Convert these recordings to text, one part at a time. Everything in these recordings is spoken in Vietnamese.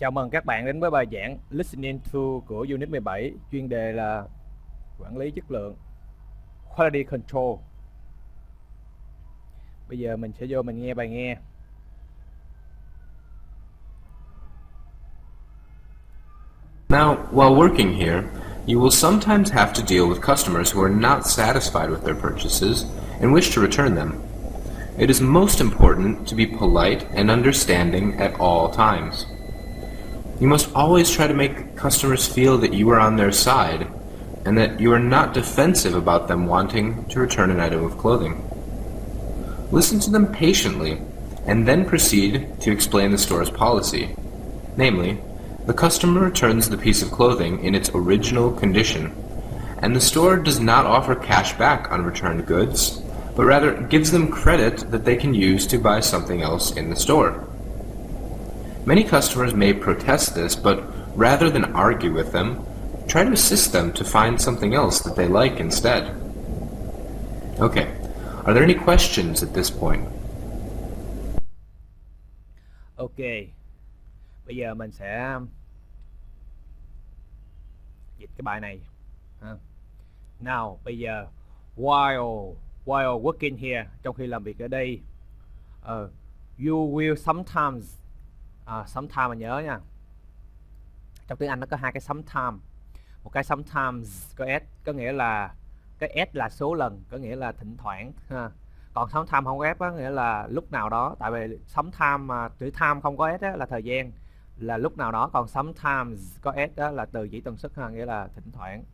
Chào mừng các bạn đến với bài giảng listening2 của Unit 17, chuyên đề là quản lý chất lượng, Quality Control. Bây giờ mình sẽ vô mình nghe bài nghe. Now, while working here, you will sometimes have to deal with customers who are not satisfied with their purchases and wish to return them. It is most important to be polite and understanding at all times. You must always try to make customers feel that you are on their side and that you are not defensive about them wanting to return an item of clothing. Listen to them patiently and then proceed to explain the store's policy. Namely, the customer returns the piece of clothing in its original condition, and the store does not offer cash back on returned goods, but rather gives them credit that they can use to buy something else in the store. Many customers may protest this, but rather than argue with them, try to assist them to find something else that they like instead. Okay, are there any questions at this point? Ok, bây giờ mình sẽ dịch cái bài này. Now, bây giờ while working here, trong khi làm việc ở đây, you will sometimes, sometimes mà nhớ nha. Trong tiếng Anh nó có hai cái sometimes. Một cái sometimes có s, có nghĩa là cái s là số lần, có nghĩa là thỉnh thoảng ha. Còn sometimes không có s có nghĩa là lúc nào đó. Tại vì sometimes mà chữ time không có s á, là thời gian, là lúc nào đó. Còn sometimes có s đó là từ chỉ tần suất ha, nghĩa là thỉnh thoảng.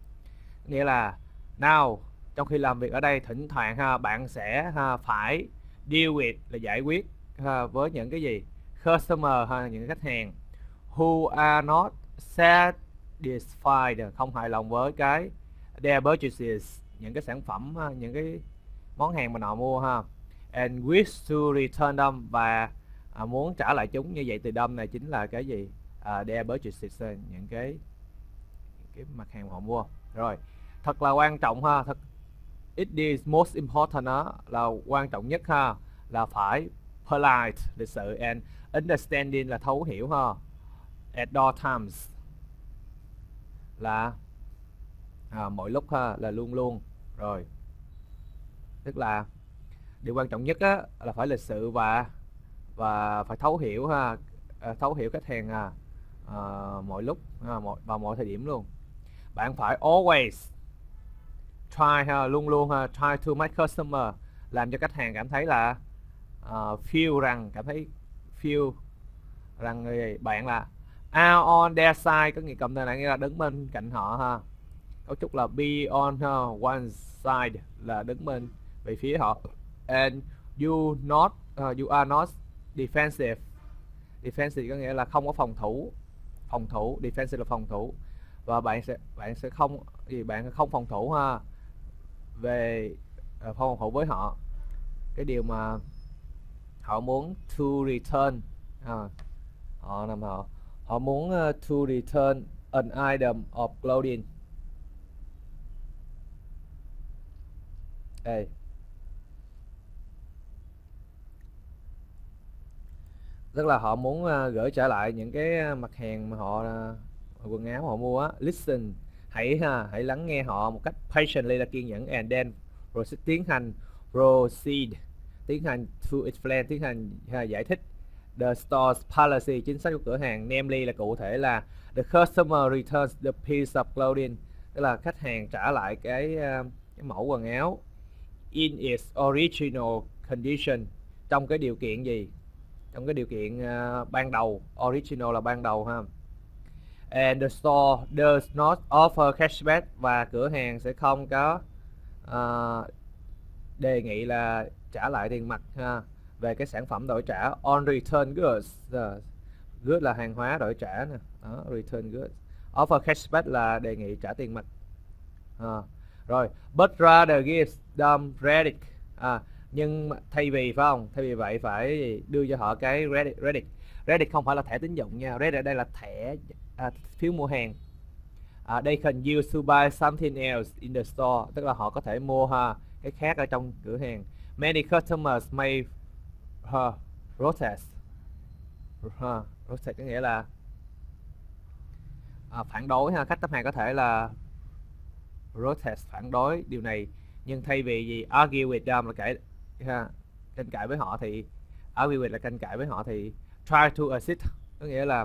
Nghĩa là now, trong khi làm việc ở đây, thỉnh thoảng ha, bạn sẽ phải deal with là giải quyết với những cái gì? Customer ha, những khách hàng who are not satisfied, không hài lòng với cái their purchases, những cái sản phẩm, những cái món hàng mà họ mua ha, and wish to return them, và muốn trả lại chúng. Như vậy từ them này chính là cái gì? Their purchases, những cái mặt hàng mà họ mua. Rồi, thật là quan trọng ha, it is most important đó, là quan trọng nhất ha, là phải polite, lịch sự, and understanding là thấu hiểu ha, at all times là mọi lúc ha, là luôn luôn. Rồi, tức là điều quan trọng nhất á, là phải lịch sự và phải thấu hiểu ha, thấu hiểu khách hàng mọi lúc và mọi thời điểm luôn. Bạn phải always try luôn luôn try to make customer, làm cho khách hàng cảm thấy là feel rằng bạn là are on their side, có nghĩa cụm từ này nghĩa là đứng bên cạnh họ ha. Cấu trúc là be on one side là đứng bên về phía họ, and you are not defensive. Defensive có nghĩa là không có phòng thủ. Defensive là phòng thủ, và bạn sẽ không phòng thủ ha, về phòng thủ với họ, cái điều mà họ muốn to return, họ muốn to return an item of clothing. Đây, tức là họ muốn gửi trở lại những cái mặt hàng mà họ quần áo họ mua á. Listen, hãy lắng nghe họ một cách patiently là kiên nhẫn, and then tiến hành to explain, tiến hành giải thích the store's policy, chính sách của cửa hàng. Namely là cụ thể là the customer returns the piece of clothing, tức là khách hàng trả lại cái mẫu quần áo in its original condition, trong cái điều kiện gì? Trong cái điều kiện ban đầu. Original là ban đầu ha. And the store does not offer cashback, và cửa hàng sẽ không có đề nghị là trả lại tiền mặt ha, về cái sản phẩm đổi trả. On return goods, good là hàng hóa đổi trả nè, đó, return goods. Offer cashback là đề nghị trả tiền mặt. Rồi, but rather give them credit, nhưng thay vì vậy phải đưa cho họ cái credit không phải là thẻ tín dụng nha. Credit ở đây là thẻ phiếu mua hàng. They can use to buy something else in the store, tức là họ có thể mua cái khác ở trong cửa hàng. Many customers may protest. Protest có nghĩa là phản đối ha, khách xếp hàng có thể là protest, phản đối điều này, nhưng thay vì gì argue with them là tranh cãi với họ, thì argue with là tranh cãi với họ, thì try to assist có nghĩa là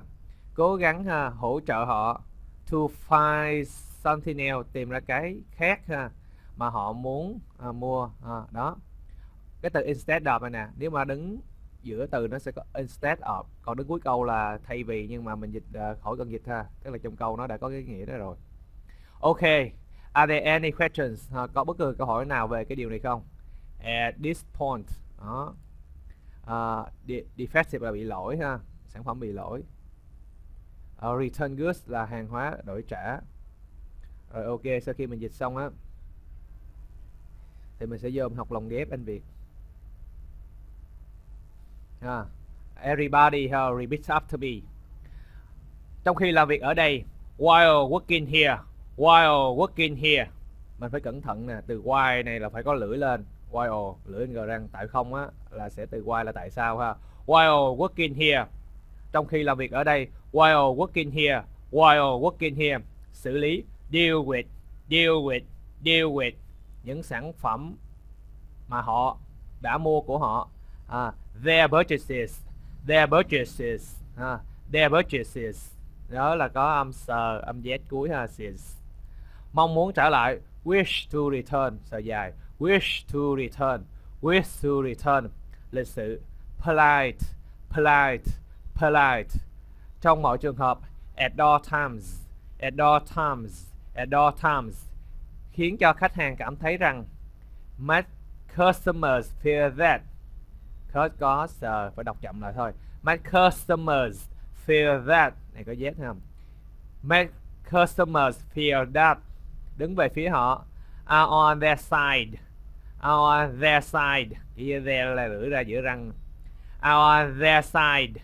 cố gắng hỗ trợ họ, to find something else, tìm ra cái khác mà họ muốn mua đó. Cái từ instead of này nè, nếu mà đứng giữa từ nó sẽ có instead of, còn đứng cuối câu là thay vì, nhưng mà mình dịch khỏi cần dịch ha, tức là trong câu nó đã có cái nghĩa đó rồi. Ok, are there any questions? Có bất cứ câu hỏi nào về cái điều này không? At this point, đó. Defective là bị lỗi ha, sản phẩm bị lỗi. Return goods là hàng hóa đổi trả. Rồi ok, sau khi mình dịch xong á, thì mình sẽ vô mình học lồng ghép Anh Việt. Everybody repeat after me. Trong khi làm việc ở đây, while working here, while working here. Mình phải cẩn thận nè, từ while này là phải có lưỡi lên, while lưỡi lên răng, tại không á là sẽ từ while là tại sao ha. While working here, trong khi làm việc ở đây, while working here, while working here, xử lý, deal with, deal with, deal with những sản phẩm mà họ đã mua của họ. Their purchases, their purchases, their purchases, đó là có âm sờ, âm z cuối ha, says. Mong muốn trả lại, wish to return, sờ dài, wish to return, wish to return, lịch sự, polite, polite, polite. Trong mọi trường hợp, at all times, at all times, at all times, khiến cho khách hàng cảm thấy rằng, make customers feel that, có sờ, phải đọc chậm lại thôi, make customers feel that, này có z không? Make customers feel that, đứng về phía họ, are on their side, are on their side, chỉ there là lưỡi ra giữa răng, are on their side,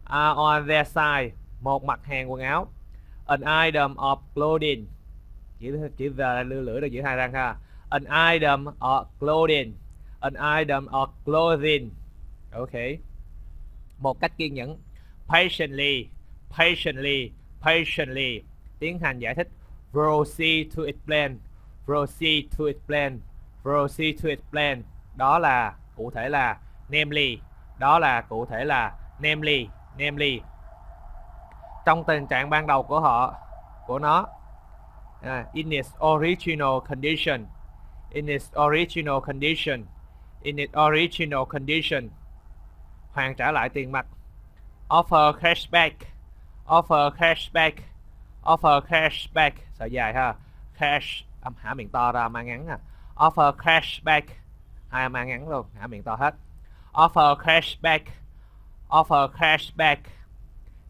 are on their side, một mặt hàng quần áo, an item of clothing, chỉ giờ là lưỡi ra giữa hai răng ha, an item of clothing, an item of clothing. Ok, một cách kiên nhẫn, patiently, patiently, patiently, tiến hành giải thích, proceed to explain, proceed to explain, proceed to explain, đó là cụ thể là namely, đó là cụ thể là namely, namely. Trong tình trạng ban đầu của họ, của nó, in its original condition, in its original condition, in its original condition, hoàn trả lại tiền mặt, offer cashback, offer cashback, offer cashback, sợ dài ha, cash âm hả miệng to ra mà ngắn offer cashback, hai mà ngắn luôn, hả miệng to hết, offer cashback, offer cashback,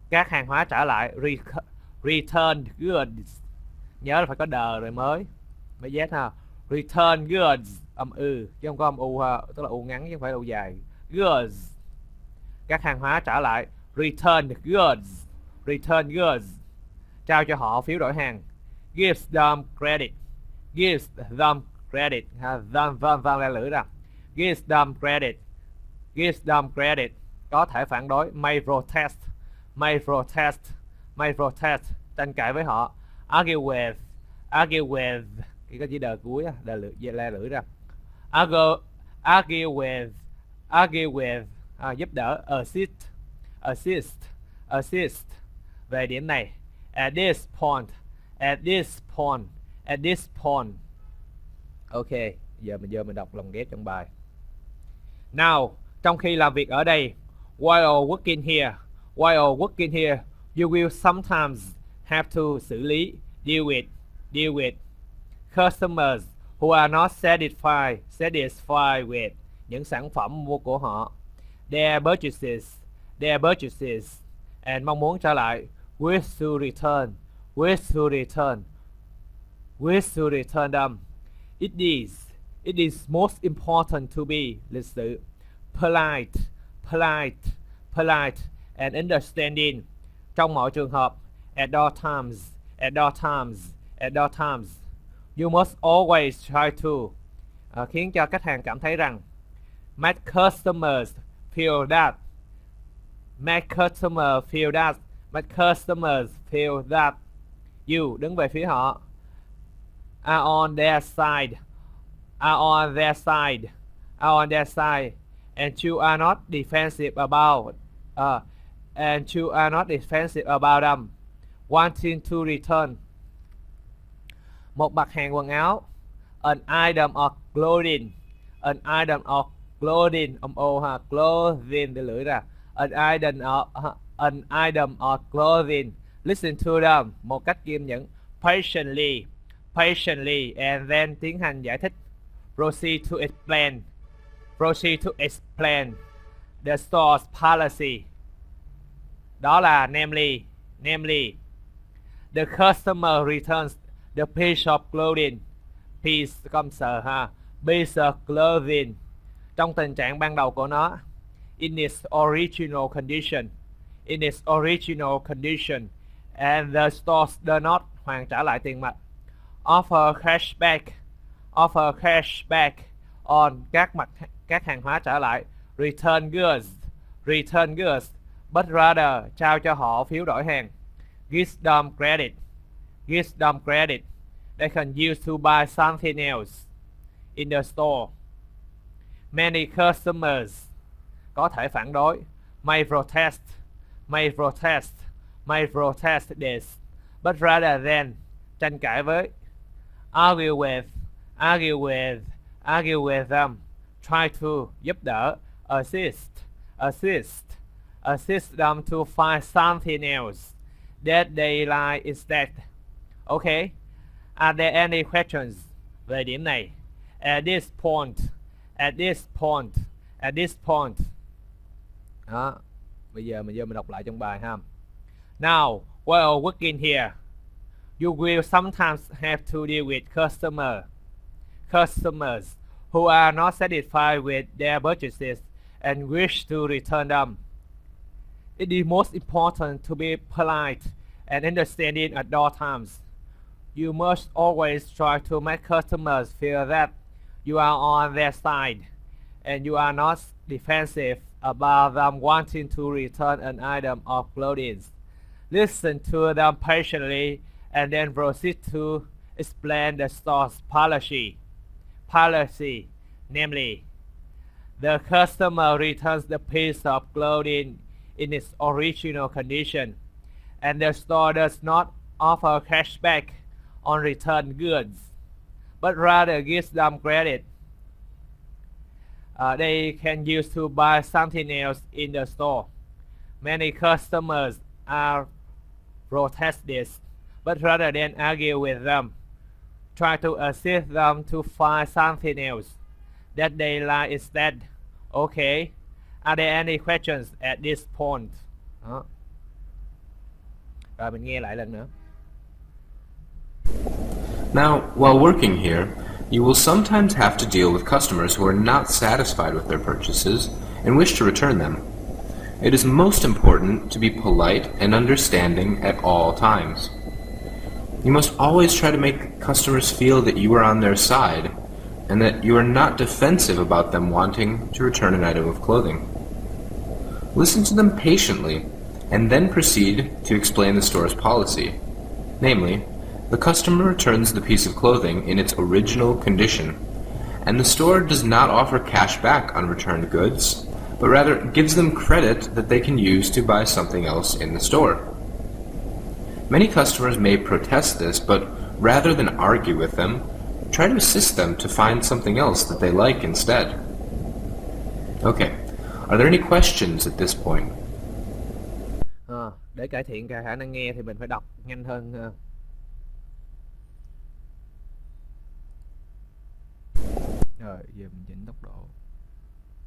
các hàng hóa trả lại, return goods, nhớ là phải có đờ rồi mới z ha, return goods, âm chứ không có âm u ha, tức là u ngắn chứ không phải là u dài, goods, các hàng hóa trả lại, return goods, return goods, trao cho họ phiếu đổi hàng, gives them credit, gives them credit, them ra lưỡi ra, gives them credit, gives them credit, có thể phản đối, may protest, may protest, may protest, tranh cãi với họ, argue with, cái chữ đờ cuối đờ lưỡi ra, argue with, giúp đỡ, assist, về điểm này, at this point, ok, giờ mình đọc lồng ghép trong bài. Now, trong khi làm việc ở đây, while working here, you will sometimes have to xử lý, deal with customers who are not satisfied with những sản phẩm mua của họ, their purchases, and mong muốn trả lại, wish to return them. It is most important to be, lịch sự, polite, and understanding, trong mọi trường hợp, at all times. You must always try to, khiến cho khách hàng cảm thấy rằng, make customers feel that, make customers feel that, You đứng về phía họ. Are on their side. Are on their side. Are on their side. And you are not defensive about. And you are not defensive about them. Wanting to return. Một mặt hàng quần áo. An item of clothing. An item of clothing. Clothing để lưỡi ra. An item of clothing. Listen to them. Một cách kiên nhẫn. Patiently. And then tiến hành giải thích. Proceed to explain. The store's policy. Đó là namely. The customer returns the piece of clothing. Piece of clothing. Trong tình trạng ban đầu của nó. In its original condition. And the store does not hoàn trả lại tiền mặt. Offer cashback on các hàng hóa trả lại. Return goods. But rather trao cho họ phiếu đổi hàng. Gives them credit. They can use to buy something else in the store. Many customers có thể phản đối. May protest this. But rather than tranh cãi với. Argue with them. Try to giúp đỡ. Assist them to find something else that they like instead. Okay. Are there any questions về điểm này? At this point. Đó. Bây giờ mình đọc lại trong bài ha. Now, while working here, you will sometimes have to deal with customers who are not satisfied with their purchases and wish to return them. It is most important to be polite and understanding at all times. You must always try to make customers feel that you are on their side and you are not defensive about them wanting to return an item of clothing. Listen to them patiently and then proceed to explain the store's policy. Namely, the customer returns the piece of clothing in its original condition, and the store does not offer cashback on returned goods, but rather gives them credit. They can use to buy something else in the store. Many customers are protest this, but rather than argue with them, try to assist them to find something else that they like instead. Okay. Are there any questions at this point? Đó. Rồi mình nghe lại lần nữa. Now, while working here, you will sometimes have to deal with customers who are not satisfied with their purchases and wish to return them. It is most important to be polite and understanding at all times. You must always try to make customers feel that you are on their side and that you are not defensive about them wanting to return an item of clothing. Listen to them patiently and then proceed to explain the store's policy. Namely, the customer returns the piece of clothing in its original condition, and the store does not offer cash back on returned goods, but rather gives them credit that they can use to buy something else in the store. Many customers may protest this, but rather than argue with them, try to assist them to find something else that they like instead. Okay, are there any questions at this point? Để cải thiện khả năng nghe thì mình phải đọc nhanh hơn. Rồi, giờ mình chỉnh tốc độ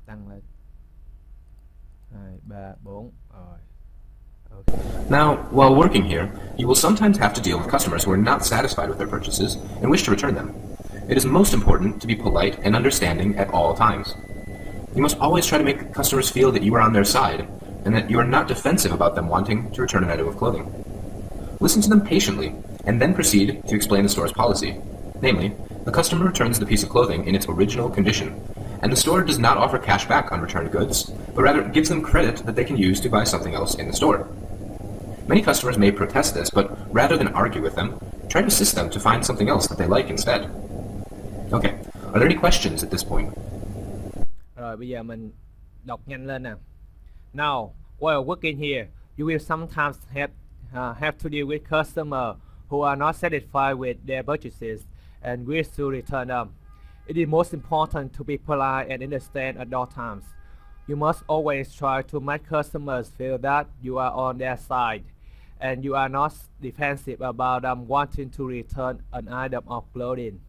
tăng lên 2, 3, 4 rồi. Okay. Now, while working here, you will sometimes have to deal with customers who are not satisfied with their purchases and wish to return them. It is most important to be polite and understanding at all times. You must always try to make customers feel that you are on their side and that you are not defensive about them wanting to return an item of clothing. Listen to them patiently and then proceed to explain the store's policy. Namely, the customer returns the piece of clothing in its original condition, and the store does not offer cash back on returned goods, but rather gives them credit that they can use to buy something else in the store. Many customers may protest this, but rather than argue with them, try to assist them to find something else that they like instead. Okay, are there any questions at this point? Rồi bây giờ mình đọc nhanh lên nè. Now, while working here, you will sometimes have to deal with customers who are not satisfied with their purchases and wish to return them. It is most important to be polite and understand at all times. You must always try to make customers feel that you are on their side and you are not defensive about them wanting to return an item of clothing.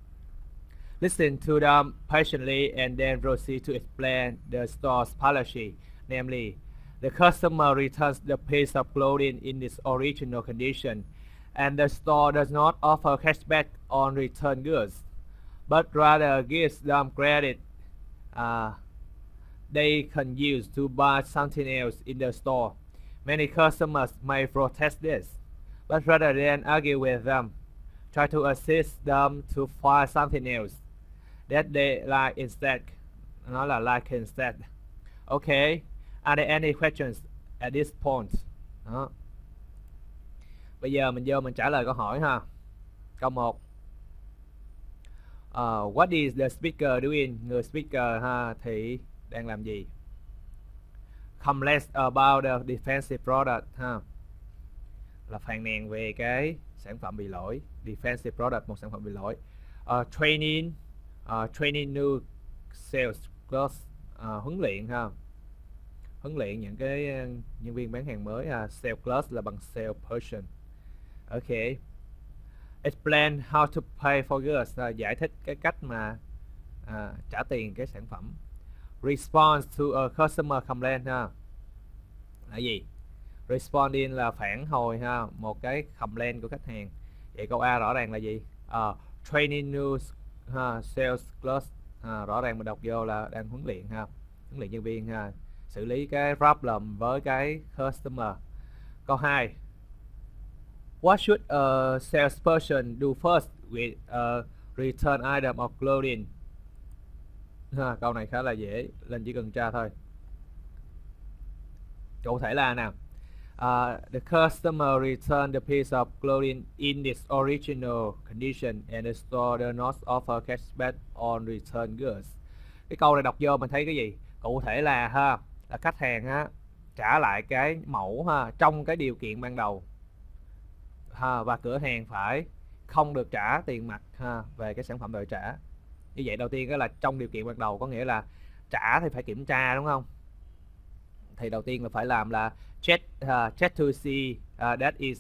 Listen to them patiently and then proceed to explain the store's policy, namely, the customer returns the piece of clothing in its original condition, and the store does not offer cashback on return goods, but rather gives them credit they can use to buy something else in the store. Many customers may protest this, but rather than argue with them, try to assist them to find something else that they like instead. Nó là like instead. Okay, are there any questions at this point? Đó. Bây giờ mình vô mình trả lời câu hỏi ha. Câu 1. What is the speaker doing? Người speaker ha thì đang làm gì? Complaints about the defensive product ha. Là phàn nàn về cái sản phẩm bị lỗi. Defensive product, một sản phẩm bị lỗi. Training new sales clerks, huấn luyện ha. Huấn luyện những cái nhân viên bán hàng mới ha. Sales clerks là bằng sales person. Okay. Explain how to pay for goods, giải thích cái cách mà trả tiền cái sản phẩm. Response to a customer complaint ha. Là gì? Responding là phản hồi ha, một cái complaint của khách hàng. Vậy câu A rõ ràng là gì? Training new sales clerks, rõ ràng mình đọc vô là đang huấn luyện ha, huấn luyện nhân viên ha, xử lý cái problem với cái customer. Câu 2. What should a salesperson do first with a return item of clothing? Câu này khá là dễ, lên chỉ cần tra thôi. Cụ thể là nào? The customer returned the piece of clothing in its original condition and the store does not offer cashback on return goods. Cái câu này đọc vô mình thấy cái gì? Cụ thể là là khách hàng trả lại cái mẫu trong cái điều kiện ban đầu. Và cửa hàng phải không được trả tiền mặt về cái sản phẩm đòi trả. Như vậy đầu tiên đó là trong điều kiện ban đầu, có nghĩa là trả thì phải kiểm tra đúng không? Thì đầu tiên là phải làm là check to see that it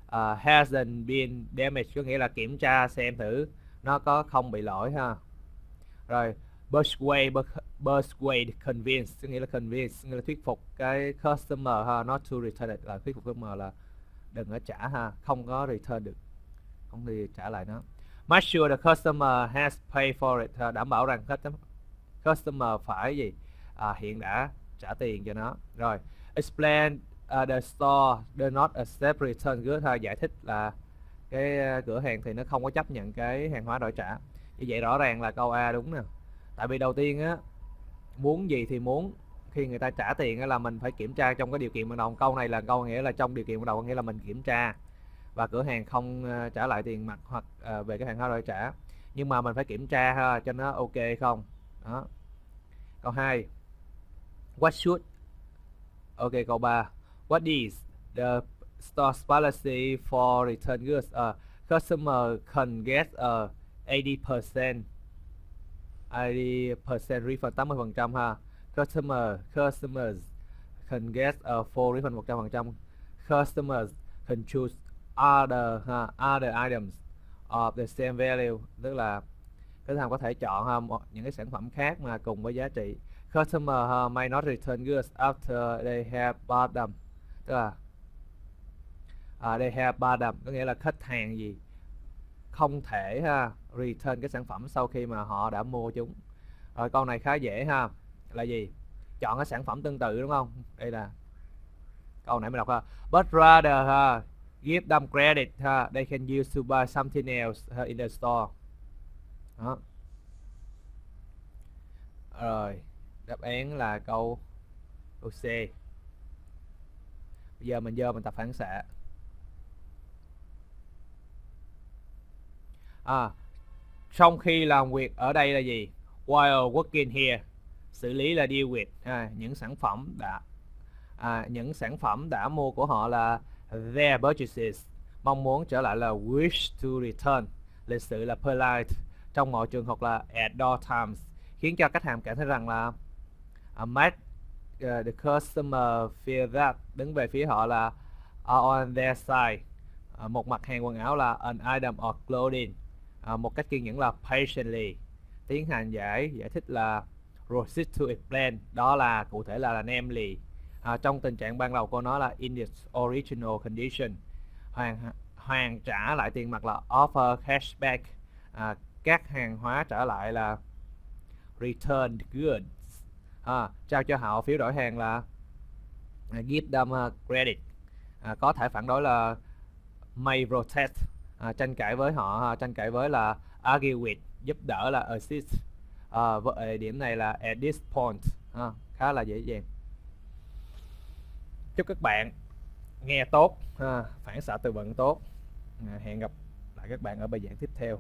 hasn't been damaged, có nghĩa là kiểm tra xem thử nó có không bị lỗi ha. Rồi persuade convince, có nghĩa là convince, nghĩa là thuyết phục cái customer not to return it, là thuyết phục customer là đừng có trả không có return được, không thì trả lại nó. Make sure the customer has paid for it, đảm bảo rằng customer phải gì? Hiện đã trả tiền cho nó. Rồi explain the store does not accept return goods, giải thích là cái cửa hàng thì nó không có chấp nhận cái hàng hóa đổi trả. Như vậy rõ ràng là câu A đúng nè. Tại vì đầu tiên muốn gì thì muốn, khi người ta trả tiền là mình phải kiểm tra trong cái điều kiện ban đầu. Câu này là câu nghĩa là trong điều kiện ban đầu, nghĩa là mình kiểm tra và cửa hàng không trả lại tiền mặt hoặc về cái hàng hóa đổi trả, nhưng mà mình phải kiểm tra cho nó ok không. Đó. Câu 2. What should? Ok, câu 3. What is the store's policy for return goods? Customer can get a 80% refund, 80% ha. Customers can get a full refund 100%. Customers can choose other items of the same value, tức là khách hàng có thể chọn những cái sản phẩm khác mà cùng với giá trị. Customer may not return goods after they have bought them, tức là they have bought them, có nghĩa là khách hàng gì không thể return cái sản phẩm sau khi mà họ đã mua chúng. Rồi câu này khá dễ là gì? Chọn cái sản phẩm tương tự đúng không? Đây là câu nãy mình đọc but rather give them credit they can use to buy something else in the store. Đó. Rồi đáp án là câu C. Bây giờ mình vô mình tập phản xạ. Trong khi làm việc ở đây là gì? While working here, xử lý là deal with. Những sản phẩm đã mua của họ là their purchases, mong muốn trở lại là wish to return, lịch sự là polite, trong mọi trường hợp là at all times, khiến cho khách hàng cảm thấy rằng là make the customer feel that, đứng về phía họ là are on their side. Một mặt hàng quần áo là an item of clothing, một cách kiên nhẫn là patiently, tiến hành giải thích là proceed to explain, đó là cụ thể là namely. Trong tình trạng ban đầu cô nói là in its original condition, hoàn trả lại tiền mặt là offer cashback, các hàng hóa trở lại là returned goods, trao cho họ phiếu đổi hàng là give them credit, có thể phản đối là may protest, tranh cãi với họ, tranh cãi với là argue with, giúp đỡ là assist. Điểm này là at this point, khá là dễ dàng. Chúc các bạn nghe tốt, phản xạ từ vựng tốt. Hẹn gặp lại các bạn ở bài giảng tiếp theo.